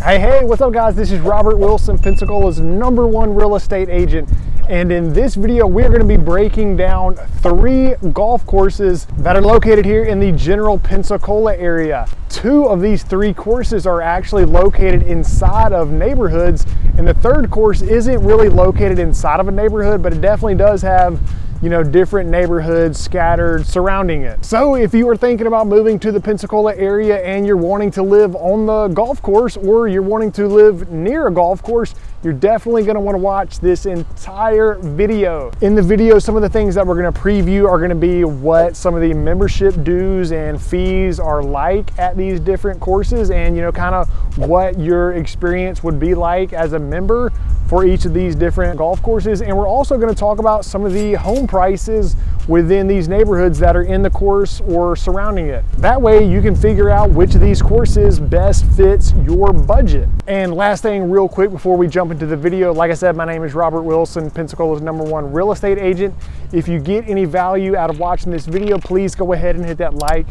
Hey, what's up guys? This is Robert Wilson, Pensacola's #1 real estate agent. And in this video, we're going to be breaking down 3 golf courses that are located here in the general Pensacola area. 2 of these 3 courses are actually located inside of neighborhoods, and the 3rd course isn't really located inside of a neighborhood, but it definitely does have, you know, different neighborhoods scattered surrounding it. So if you are thinking about moving to the Pensacola area and you're wanting to live on the golf course, or you're wanting to live near a golf course, you're definitely going to want to watch this entire video. In the video, some of the things that we're going to preview are going to be what some of the membership dues and fees are like at these different courses, and you know, kind of what your experience would be like as a member for each of these different golf courses. And we're also going to talk about some of the home prices within these neighborhoods that are in the course or surrounding it. That way you can figure out which of these courses best fits your budget. And last thing real quick before we jump into the video, like I said, my name is Robert Wilson, Pensacola's #1 real estate agent. If you get any value out of watching this video, please go ahead and hit that like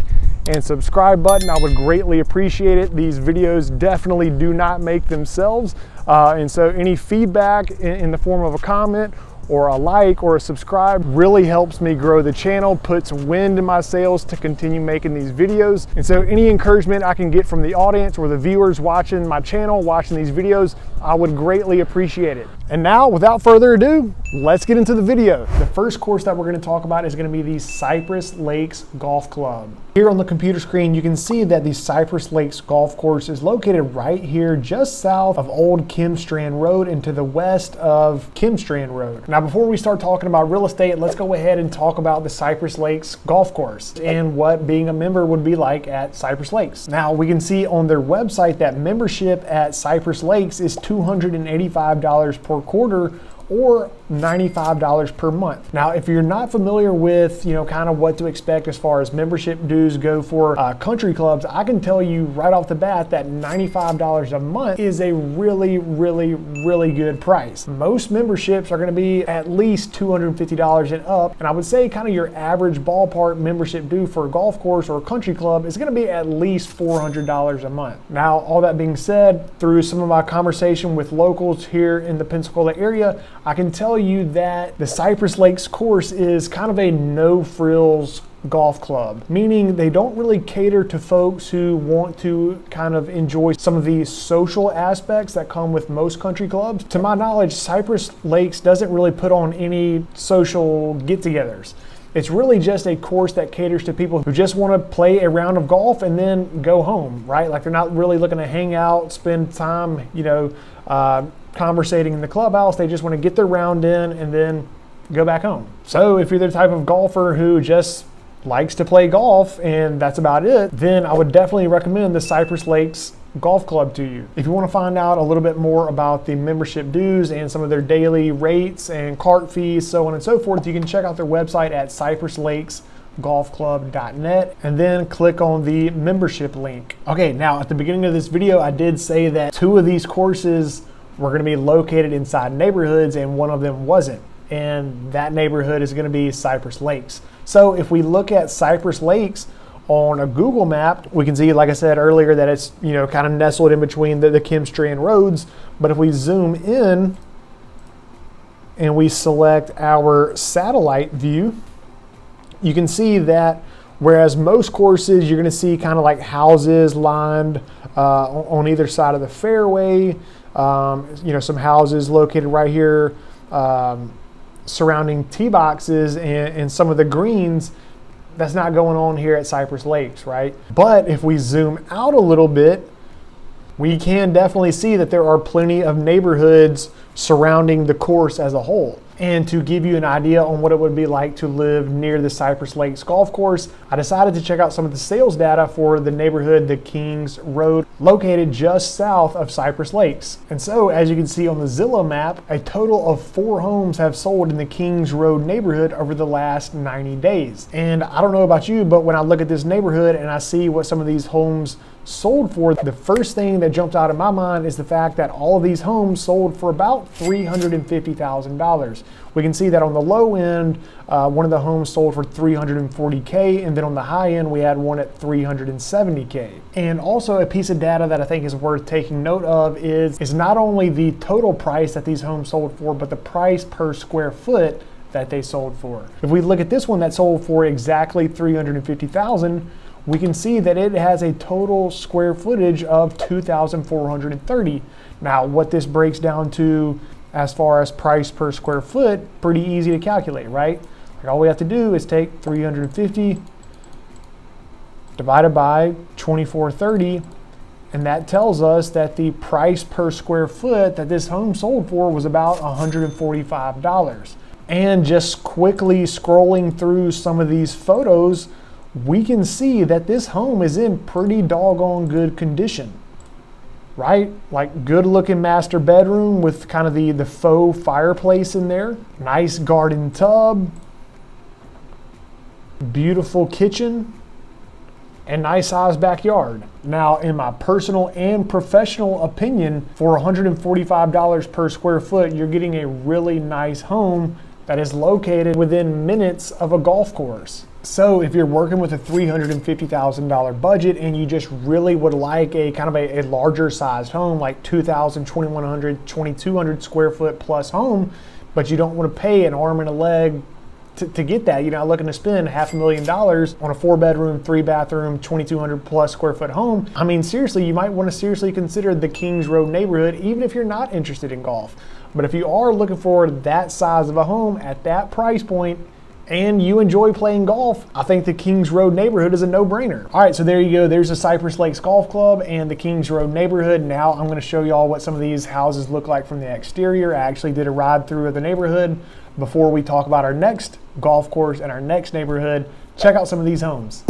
and subscribe button. I would greatly appreciate it. These videos definitely do not make themselves. And so any feedback in the form of a comment or a like or a subscribe really helps me grow the channel, puts wind in my sails to continue making these videos. And so any encouragement I can get from the audience or the viewers watching my channel, watching these videos, I would greatly appreciate it. And now, without further ado, let's get into the video. The first course that we're going to talk about is going to be the Cypress Lakes Golf Club. Here on the computer screen, you can see that the Cypress Lakes Golf Course is located right here just south of Old Kimstrand Road and to the west of Kimstrand Road. Now, before we start talking about real estate, let's go ahead and talk about the Cypress Lakes Golf Course and what being a member would be like at Cypress Lakes. Now, we can see on their website that membership at Cypress Lakes is $285 per quarter or $95 per month. Now, if you're not familiar with, you know, kind of what to expect as far as membership dues go for country clubs, I can tell you right off the bat that $95 a month is a really good price. Most memberships are going to be at least $250 and up, and I would say kind of your average ballpark membership due for a golf course or a country club is going to be at least $400 a month. Now, all that being said, through some of my conversation with locals here in the Pensacola area, I can tell you that the Cypress Lakes course is kind of a no-frills golf club, meaning they don't really cater to folks who want to kind of enjoy some of the social aspects that come with most country clubs. To my knowledge, Cypress Lakes doesn't really put on any social get-togethers. It's really just a course that caters to people who just want to play a round of golf and then go home, right? Like they're not really looking to hang out, spend time, you know, conversating in the clubhouse. They just want to get their round in and then go back home. So if you're the type of golfer who just likes to play golf and that's about it, then I would definitely recommend the Cypress Lakes Golf Club to you. If you want to find out a little bit more about the membership dues and some of their daily rates and cart fees, so on and so forth, you can check out their website at cypresslakesgolfclub.net and then click on the membership link. Okay, now at the beginning of this video, I did say that 2 of these courses were going to be located inside neighborhoods and one of them wasn't. And that neighborhood is going to be Cypress Lakes. So if we look at Cypress Lakes on a Google map, we can see, like I said earlier, that it's, you know, kind of nestled in between the Kimstrand roads. But if we zoom in and we select our satellite view, you can see that whereas most courses you're going to see kind of like houses lined on either side of the fairway, you know, some houses located right here surrounding tee boxes and some of the greens. That's not going on here at Cypress Lakes, right? But if we zoom out a little bit, we can definitely see that there are plenty of neighborhoods surrounding the course as a whole. And to give you an idea on what it would be like to live near the Cypress Lakes Golf Course, I decided to check out some of the sales data for the neighborhood, the Kings Road, located just south of Cypress Lakes. And so, as you can see on the Zillow map, a total of 4 homes have sold in the Kings Road neighborhood over the last 90 days. And I don't know about you, but when I look at this neighborhood and I see what some of these homes sold for, the first thing that jumped out of my mind is the fact that all of these homes sold for about $350,000. We can see that on the low end, one of the homes sold for $340K, and then on the high end, we had one at $370K. And also a piece of data that I think is worth taking note of is not only the total price that these homes sold for, but the price per square foot that they sold for. If we look at this one that sold for exactly $350,000, we can see that it has a total square footage of 2,430. Now, what this breaks down to as far as price per square foot, pretty easy to calculate, right? Like all we have to do is take 350 divided by 2430, and that tells us that the price per square foot that this home sold for was about $145. And just quickly scrolling through some of these photos, we can see that this home is in pretty doggone good condition, right? Like good looking master bedroom with kind of the faux fireplace in there, nice garden tub, beautiful kitchen, and nice sized backyard. Now, in my personal and professional opinion, for $145 per square foot, you're getting a really nice home that is located within minutes of a golf course. So if you're working with a $350,000 budget and you just really would like a kind of a larger sized home, like 2,000, 2,100, 2,200 square foot plus home, but you don't want to pay an arm and a leg to get that, you're not looking to spend $500,000 on a 4-bedroom, 3-bathroom, 2,200 plus square foot home. I mean, seriously, you might want to seriously consider the Kings Road neighborhood, even if you're not interested in golf. But if you are looking for that size of a home at that price point, and you enjoy playing golf, I think the Kings Road neighborhood is a no-brainer. All right, so there you go. There's the Cypress Lakes Golf Club and the Kings Road neighborhood. Now I'm gonna show y'all what some of these houses look like from the exterior. I actually did a ride through of the neighborhood before we talk about our next golf course and our next neighborhood. Check out some of these homes.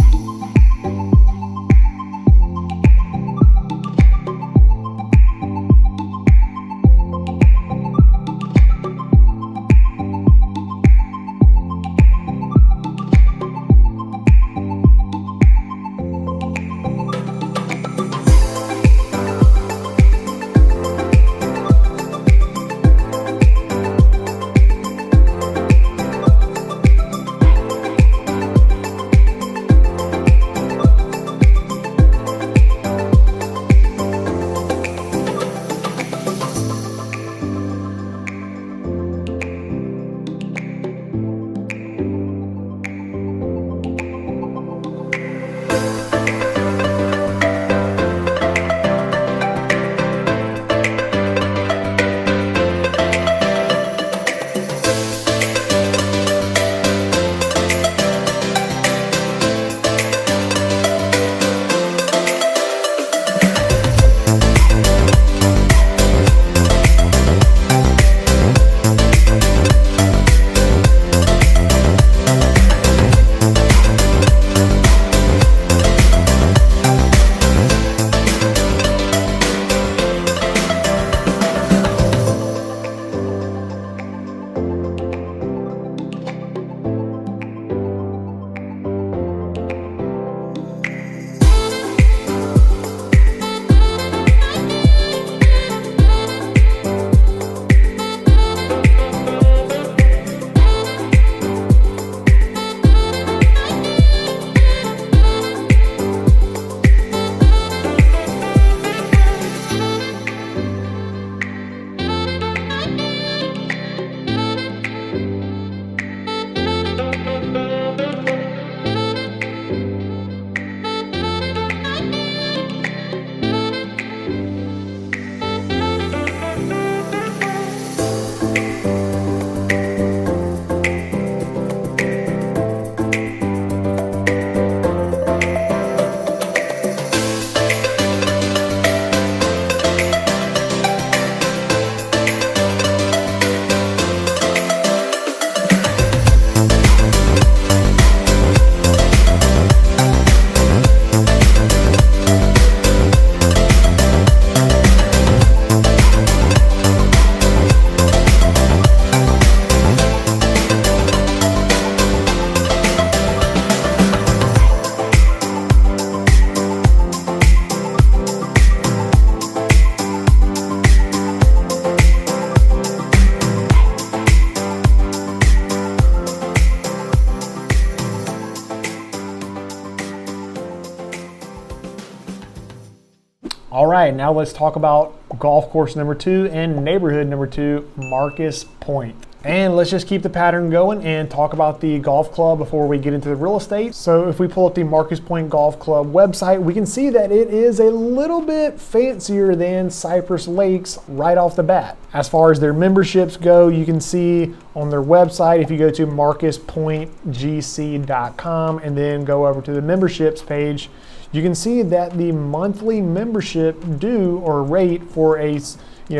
right, now let's talk about golf course number 2 and neighborhood number 2, Marcus Point. And let's just keep the pattern going and talk about the golf club before we get into the real estate. So if we pull up the Marcus Point Golf Club website, we can see that it is a little bit fancier than Cypress Lakes right off the bat. As far as their memberships go, you can see on their website, if you go to marcuspointgc.com and then go over to the memberships page, you can see that the monthly membership due or rate for a,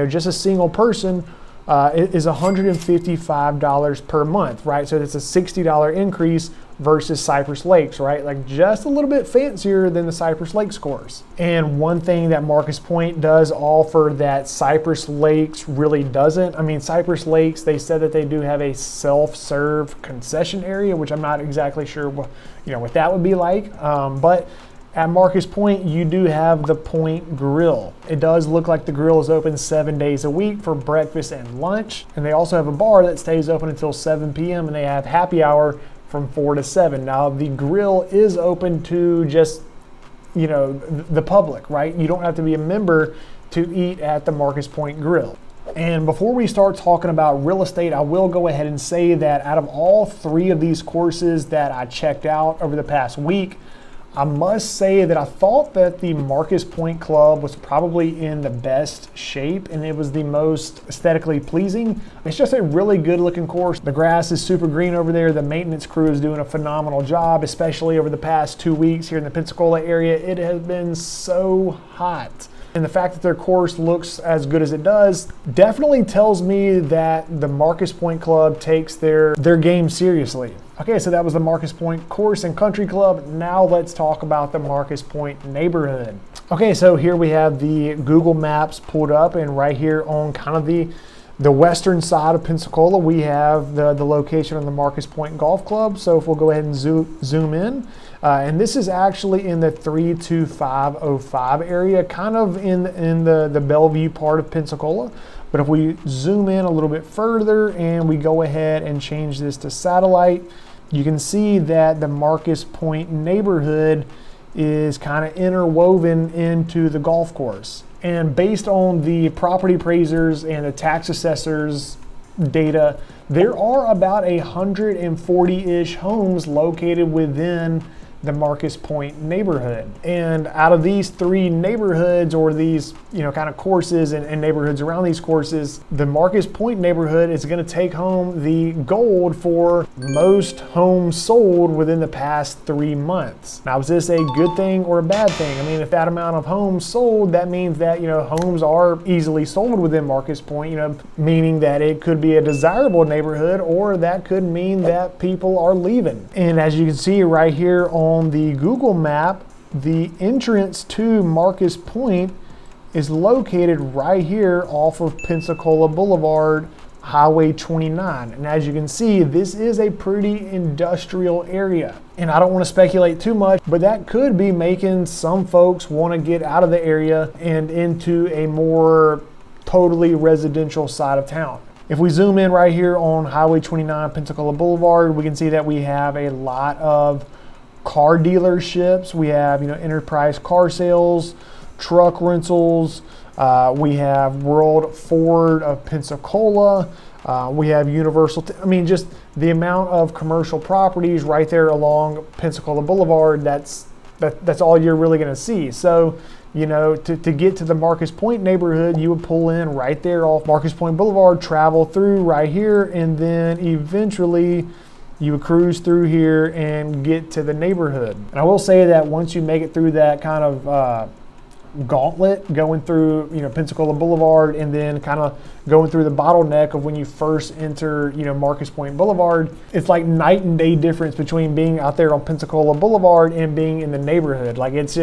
just a single person is $155 per month, right? So it's a $60 increase versus Cypress Lakes, right? Like just a little bit fancier than the Cypress Lakes course. And one thing that Marcus Point does offer that Cypress Lakes really doesn't. I mean, Cypress Lakes, they said that they do have a self-serve concession area, which I'm not exactly sure what that would be like. But at Marcus Point, you do have the Point Grill. It does look like the grill is open 7 days a week for breakfast and lunch. And they also have a bar that stays open until 7 p.m. and they have happy hour from 4 to 7. Now, the grill is open to just, the public, right? You don't have to be a member to eat at the Marcus Point Grill. And before we start talking about real estate, I will go ahead and say that out of all 3 of these courses that I checked out over the past week, I must say that I thought that the Marcus Point Club was probably in the best shape and it was the most aesthetically pleasing. It's just a really good looking course. The grass is super green over there. The maintenance crew is doing a phenomenal job, especially over the past 2 weeks here in the Pensacola area. It has been so hot. And the fact that their course looks as good as it does definitely tells me that the Marcus Point Club takes their game seriously. Okay, so that was the Marcus Point Course and Country Club. Now let's talk about the Marcus Point neighborhood. Okay, so here we have the Google Maps pulled up, and right here on kind of the western side of Pensacola, we have the location of the Marcus Point Golf Club. So if we'll go ahead and zoom in, and this is actually in the 32505 area, kind of in the Bellevue part of Pensacola. But if we zoom in a little bit further and we go ahead and change this to satellite, you can see that the Marcus Point neighborhood is kind of interwoven into the golf course. And based on the property appraisers and the tax assessors data, there are about 140-ish homes located within the Marcus Point neighborhood. And out of these 3 neighborhoods, or these kind of courses and neighborhoods around these courses, the Marcus Point neighborhood is going to take home the gold for most homes sold within the past 3 months. Now, is this a good thing or a bad thing? I mean, if that amount of homes sold, that means that homes are easily sold within Marcus Point, meaning that it could be a desirable neighborhood, or that could mean that people are leaving. And as you can see right here on the Google map, the entrance to Marcus Point is located right here off of Pensacola Boulevard, Highway 29. And as you can see, this is a pretty industrial area. And I don't want to speculate too much, but that could be making some folks want to get out of the area and into a more totally residential side of town. If we zoom in right here on Highway 29, Pensacola Boulevard, we can see that we have a lot of car dealerships. We have Enterprise Car Sales, truck rentals. We have World Ford of Pensacola. We have Universal. Just the amount of commercial properties right there along Pensacola Boulevard. That's all you're really going to see. So to get to the Marcus Point neighborhood, you would pull in right there off Marcus Point Boulevard, travel through right here, and then eventually you would cruise through here and get to the neighborhood. And I will say that once you make it through that kind of gauntlet, going through Pensacola Boulevard and then kind of going through the bottleneck of when you first enter Marcus Point Boulevard, it's like night and day difference between being out there on Pensacola Boulevard and being in the neighborhood. Like it's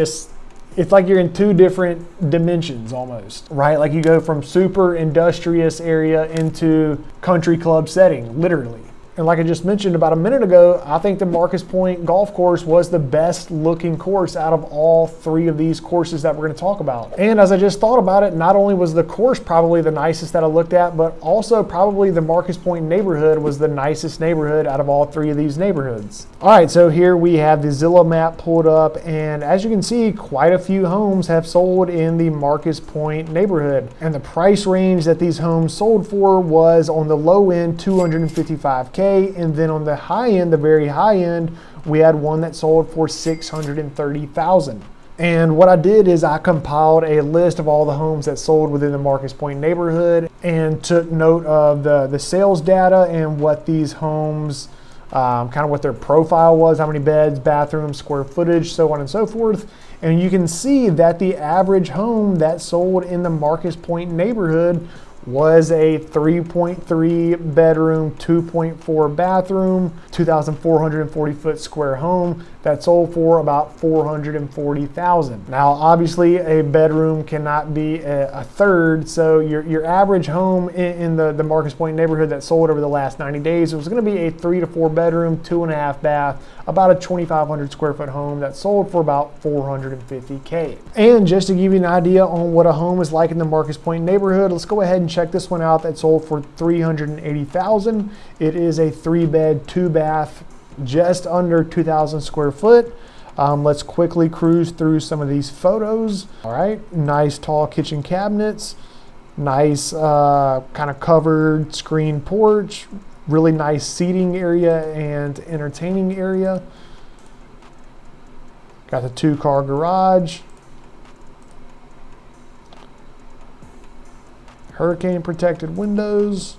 like you're in 2 different dimensions almost, right? Like you go from super industrious area into country club setting, literally. And like I just mentioned about a minute ago, I think the Marcus Point Golf Course was the best looking course out of all 3 of these courses that we're going to talk about. And as I just thought about it, not only was the course probably the nicest that I looked at, but also probably the Marcus Point neighborhood was the nicest neighborhood out of all 3 of these neighborhoods. All right, so here we have the Zillow map pulled up, and as you can see, quite a few homes have sold in the Marcus Point neighborhood. And the price range that these homes sold for was on the low end $255K, and then on the high end, the very high end, we had one that sold for $630,000. And what I did is I compiled a list of all the homes that sold within the Marcus Point neighborhood and took note of the sales data and what these homes, kind of what their profile was, how many beds, bathrooms, square footage, so on and so forth. And you can see that the average home that sold in the Marcus Point neighborhood was a 3.3 bedroom, 2.4 bathroom, 2,440 foot square home that sold for about $440,000. Now, obviously, a bedroom cannot be a third, so your average home in the Marcus Point neighborhood that sold over the last 90 days, it was going to be a 3 to 4 bedroom, 2.5 bath, about a 2,500 square foot home that sold for about $450K. And just to give you an idea on what a home is like in the Marcus Point neighborhood, let's go ahead and check this one out that sold for $380,000. It is a 3-bed, 2-bath, just under 2,000 square foot. Let's quickly cruise through some of these photos. All right, nice tall kitchen cabinets, nice kind of covered screen porch, really nice seating area and entertaining area. Got the 2-car garage. Hurricane protected windows.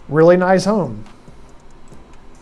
Really nice home.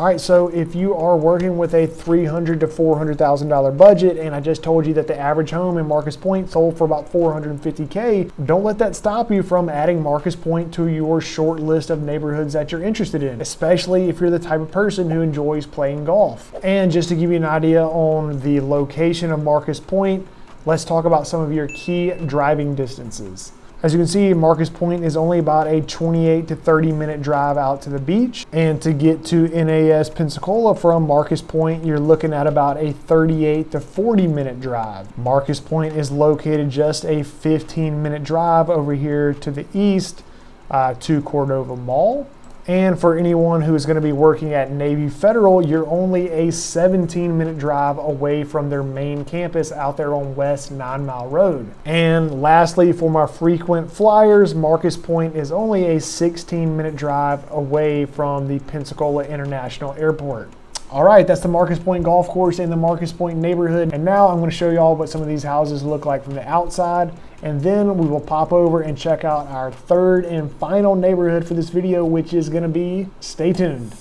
All right, so if you are working with a $300,000 to $400,000 budget, and I just told you that the average home in Marcus Point sold for about $450K, don't let that stop you from adding Marcus Point to your short list of neighborhoods that you're interested in, especially if you're the type of person who enjoys playing golf. And just to give you an idea on the location of Marcus Point, let's talk about some of your key driving distances. As you can see, Marcus Point is only about a 28 to 30 minute drive out to the beach. And to get to NAS Pensacola from Marcus Point, you're looking at about a 38 to 40 minute drive. Marcus Point is located just a 15-minute drive over here to the east to Cordova Mall. And for anyone who is going to be working at Navy Federal, you're only a 17-minute drive away from their main campus out there on West 9 Mile Road. And lastly, for my frequent flyers, Marcus Point is only a 16-minute drive away from the Pensacola International Airport. All right, that's the Marcus Point Golf Course in the Marcus Point neighborhood. And now I'm going to show you all what some of these houses look like from the outside. And then we will pop over and check out our third and final neighborhood for this video, which is going to be, stay tuned.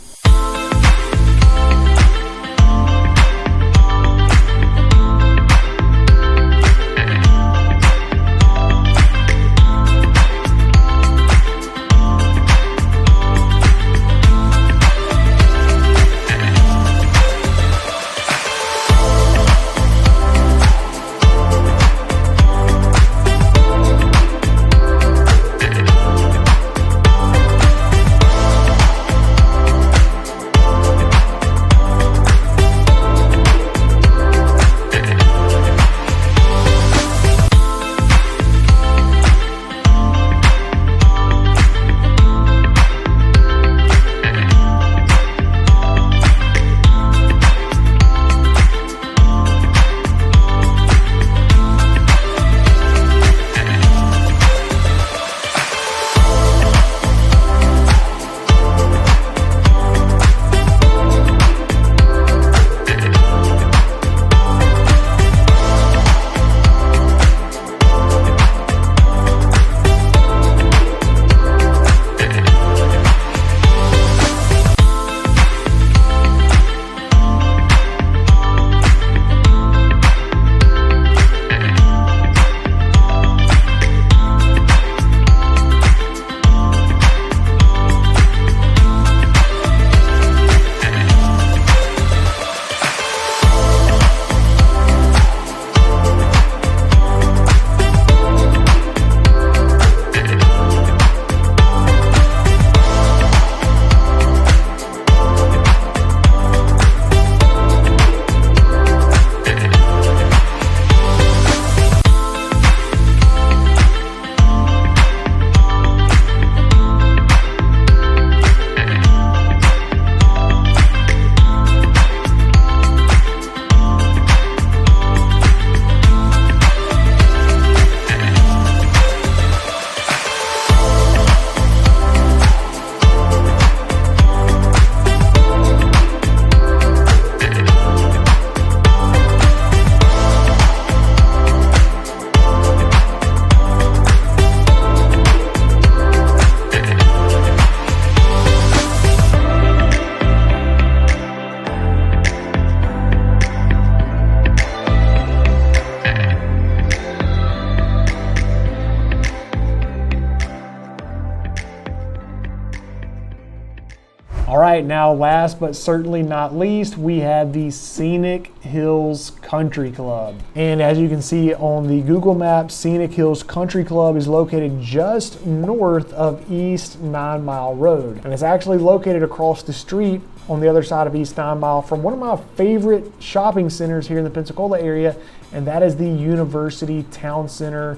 right, now last but certainly not least, we have the Scenic Hills Country Club. And as you can see on the Google Maps, Scenic Hills Country Club is located just north of East 9 Mile Road. And it's actually located across the street on the other side of East 9 Mile from one of my favorite shopping centers here in the Pensacola area, and that is the University Town Center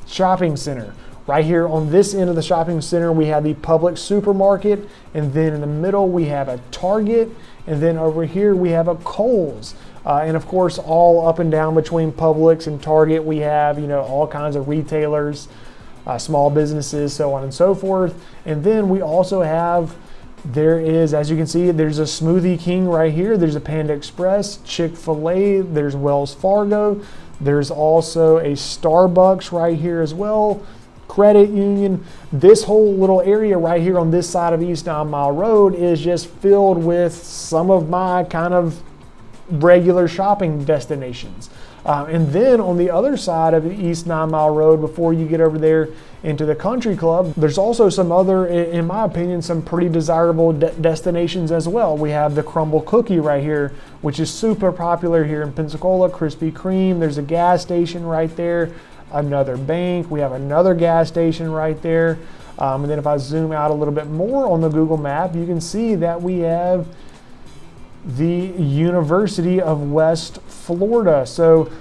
Shopping Center. Right here on this end of the shopping center, we have the Publix supermarket, and then in the middle we have a Target, and then over here we have a Kohl's. And of course, all up and down between Publix and Target, we have, you know, all kinds of retailers, small businesses, so on and so forth. And then we also have, there is, as you can see, there's a Smoothie King right here. There's a Panda Express, Chick-fil-A, there's Wells Fargo. There's also a Starbucks right here as well. Credit union. This whole little area right here on this side of East 9 Mile Road is just filled with some of my kind of regular shopping destinations. And then on the other side of East 9 Mile Road, before you get over there into the country club, there's also some other, in my opinion, some pretty desirable destinations as well. We have the Crumble Cookie right here, which is super popular here in Pensacola. Krispy Kreme. There's a gas station right there. Another bank. We have another gas station right there. And then if I zoom out a little bit more on the Google map, you can see that we have the University of West Florida. So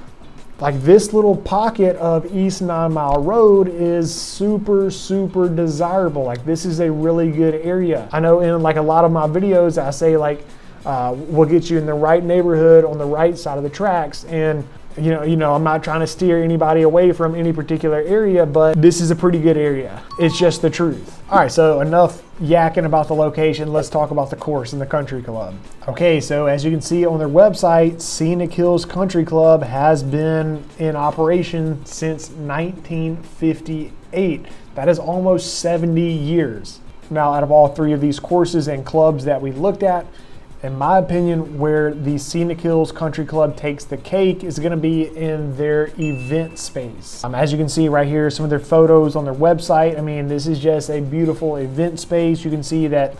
like this little pocket of East 9 Mile Road is super, super desirable. Like this is a really good area. I know in like a lot of my videos, I say like, we'll get you in the right neighborhood on the right side of the tracks. And you know, I'm not trying to steer anybody away from any particular area, but this is a pretty good area. It's just the truth. All right, so enough yakking about the location. Let's talk about the course and the country club. Okay, so as you can see on their website, Scenic Hills Country Club has been in operation since 1958. That is almost 70 years. Now, out of all three of these courses and clubs that we looked at, in my opinion, where the Scenic Hills Country Club takes the cake is going to be in their event space. As you can see right here, some of their photos on their website. I mean, this is just a beautiful event space. You can see that,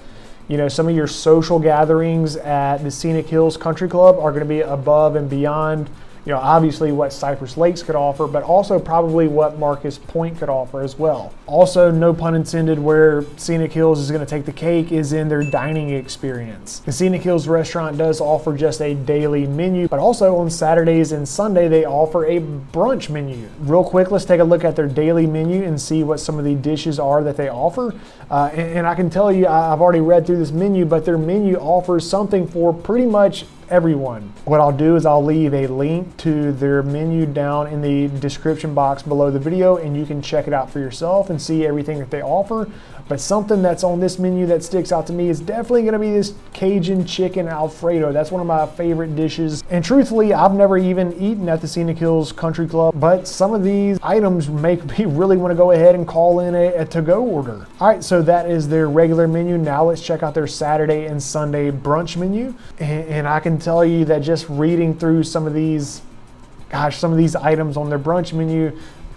you know, some of your social gatherings at the Scenic Hills Country Club are going to be above and beyond, you know, obviously what Cypress Lakes could offer, but also probably what Marcus Point could offer as well. Also, no pun intended, where Scenic Hills is going to take the cake is in their dining experience. The Scenic Hills restaurant does offer just a daily menu, but also on Saturdays and Sunday, they offer a brunch menu. Real quick, let's take a look at their daily menu and see what some of the dishes are that they offer. And I can tell you, I've already read through this menu, but their menu offers something for pretty much everyone. What I'll do is I'll leave a link to their menu down in the description box below the video, and you can check it out for yourself and see everything that they offer. But something that's on this menu that sticks out to me is definitely going to be this Cajun chicken Alfredo. That's one of my favorite dishes. And truthfully, I've never even eaten at the Scenic Hills Country Club, but some of these items make me really want to go ahead and call in a to-go order. All right, so that is their regular menu. Now let's check out their Saturday and Sunday brunch menu. And I can tell you that just reading through some of these items on their brunch menu,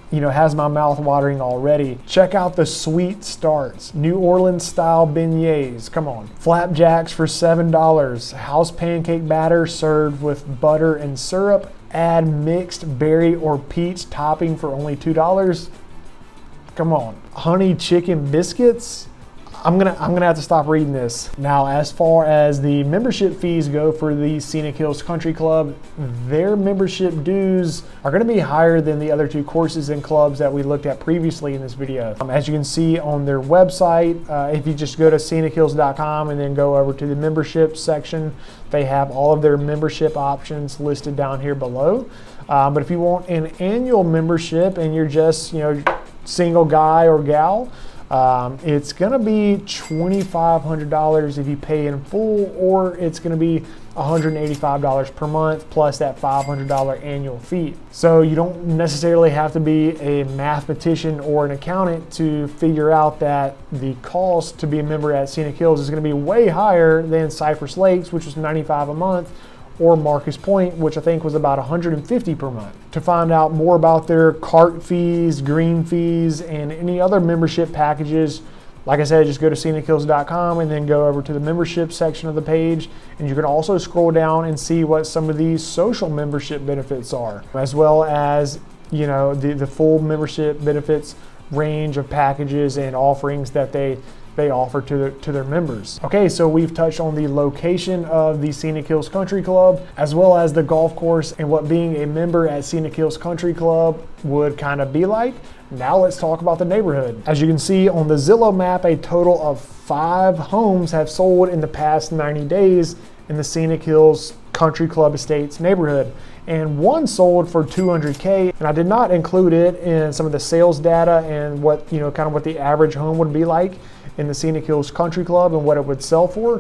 you know, has my mouth watering already. Check out the sweet starts. New Orleans style beignets, come on. Flapjacks for $7. House pancake batter served with butter and syrup. Add mixed berry or peach topping for only $2. Come on. Honey chicken biscuits. I'm gonna have to stop reading this. Now, as far as the membership fees go for the Scenic Hills Country Club, their membership dues are gonna be higher than the other two courses and clubs that we looked at previously in this video. As you can see on their website, if you just go to scenichills.com and then go over to the membership section, they have all of their membership options listed down here below. But if you want an annual membership and you're just, you know, single guy or gal, it's gonna be $2,500 if you pay in full, or it's gonna be $185 per month plus that $500 annual fee. So you don't necessarily have to be a mathematician or an accountant to figure out that the cost to be a member at Scenic Hills is gonna be way higher than Cypress Lakes, which was $95 a month, or Marcus Point, which I think was about $150 per month. To find out more about their cart fees, green fees, and any other membership packages, Like I said, just go to scenichills.com and then go over to the membership section of the page. And you can also scroll down and see what some of these social membership benefits are, as well as, you know, the full membership benefits range of packages and offerings that they offer to their members. Okay, so we've touched on the location of the Scenic Hills Country Club, as well as the golf course and what being a member at Scenic Hills Country Club would kind of be like. Now let's talk about the neighborhood. As you can see on the Zillow map, a total of 5 homes have sold in the past 90 days in the Scenic Hills Country Club Estates neighborhood. And 1 sold for $200K, and I did not include it in some of the sales data and what, you know, kind of what the average home would be like in the Scenic Hills Country Club and what it would sell for,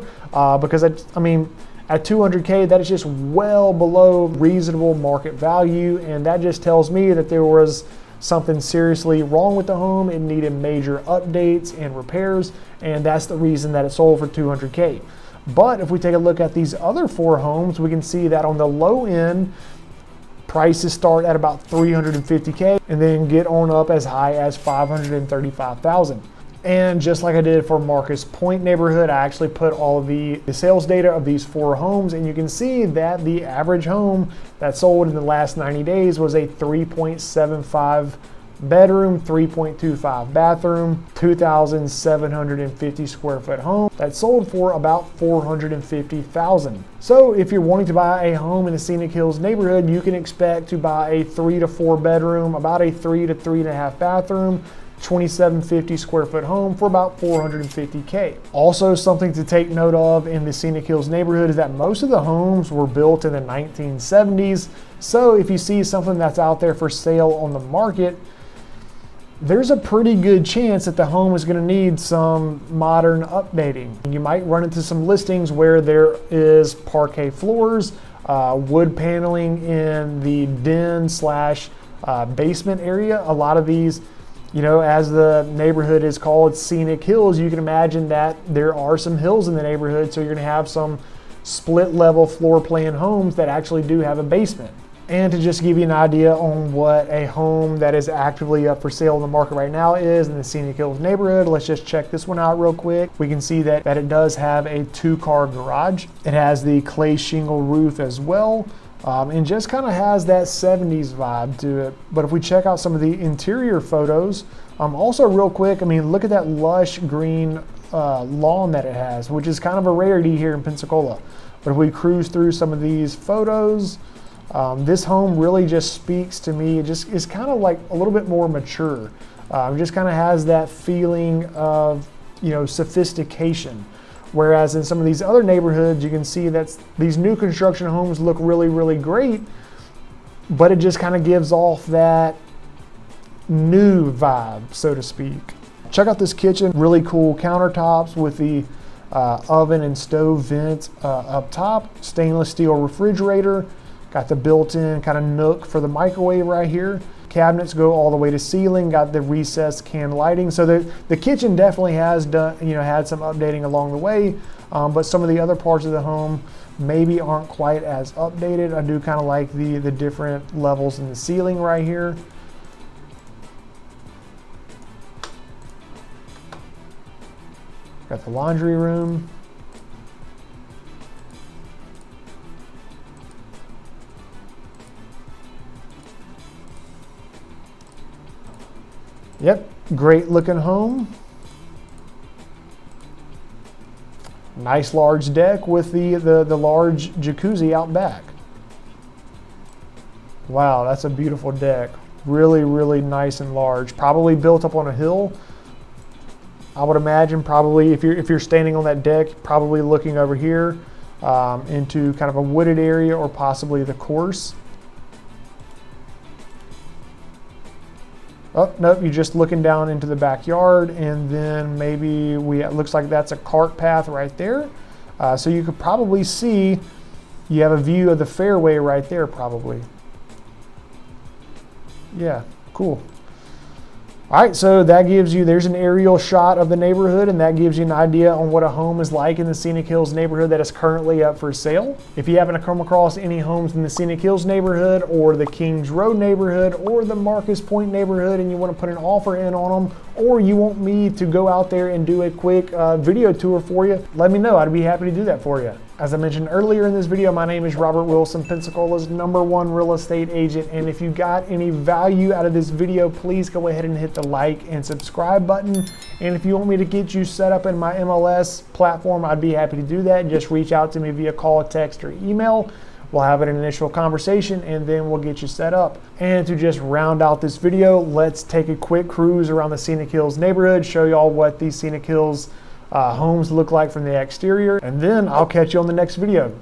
because I mean, at $200K, that is just well below reasonable market value, and that just tells me that there was something seriously wrong with the home. It needed major updates and repairs, and that's the reason that it sold for $200K. But if we take a look at these other 4 homes, we can see that on the low end, prices start at about $350K and then get on up as high as $535,000. And just like I did for Marcus Point neighborhood, I actually put all of the sales data of these 4 homes, and you can see that the average home that sold in the last 90 days was a 3.75 bedroom, 3.25 bathroom, 2,750 square foot home that sold for about $450,000. So if you're wanting to buy a home in the Scenic Hills neighborhood, you can expect to buy a 3 to 4 bedroom, about a 3 to 3.5 bathroom, 2,750 square foot home for about $450K. Also, something to take note of in the Scenic Hills neighborhood is that most of the homes were built in the 1970s. So if you see something that's out there for sale on the market, there's a pretty good chance that the home is going to need some modern updating. You might run into some listings where there is parquet floors, wood paneling in the den slash basement area. A lot of these, you know, as the neighborhood is called Scenic Hills, you can imagine that there are some hills in the neighborhood, so you're going to have some split level floor plan homes that actually do have a basement. And to just give you an idea on what a home that is actively up for sale in the market right now is in the Scenic Hills neighborhood, let's just check this one out real quick. We can see that it does have a 2-car garage. It has the clay shingle roof as well, and just kind of has that 70s vibe to it. But if we check out some of the interior photos, also real quick, I mean, look at that lush green lawn that it has, which is kind of a rarity here in Pensacola. But if we cruise through some of these photos, this home really just speaks to me. It just is kind of like a little bit more mature. It just kind of has that feeling of, you know, sophistication. Whereas in some of these other neighborhoods, you can see that these new construction homes look really, really great, but it just kind of gives off that new vibe, so to speak. Check out this kitchen, really cool countertops with the oven and stove vent up top, stainless steel refrigerator, got the built-in kind of nook for the microwave right here. Cabinets go all the way to ceiling, got the recessed can lighting. So the kitchen definitely has done, you know, had some updating along the way, but some of the other parts of the home maybe aren't quite as updated. I do kind of like the different levels in the ceiling right here. Got the laundry room. Yep, great looking home. Nice large deck with the large jacuzzi out back. Wow, that's a beautiful deck. Really, really nice and large. Probably built up on a hill. I would imagine probably if you're standing on that deck, probably looking over here into kind of a wooded area or possibly the course. Oh, nope, you're just looking down into the backyard, and then maybe it looks like that's a cart path right there. So you could probably see, you have a view of the fairway right there probably. Yeah, cool. All right, so that gives you, there's an aerial shot of the neighborhood, and that gives you an idea on what a home is like in the Scenic Hills neighborhood that is currently up for sale. If you happen to come across any homes in the Scenic Hills neighborhood or the Kings Road neighborhood or the Marcus Point neighborhood and you want to put an offer in on them, or you want me to go out there and do a quick video tour for you, let me know. I'd be happy to do that for you. As I mentioned earlier in this video, my name is Robert Wilson, Pensacola's #1 real estate agent. And if you got any value out of this video, please go ahead and hit the like and subscribe button. And if you want me to get you set up in my MLS platform, I'd be happy to do that. Just reach out to me via call, text, or email. We'll have an initial conversation and then we'll get you set up. And to just round out this video, let's take a quick cruise around the Scenic Hills neighborhood, show y'all what these Scenic Hills homes look like from the exterior, and then I'll catch you on the next video.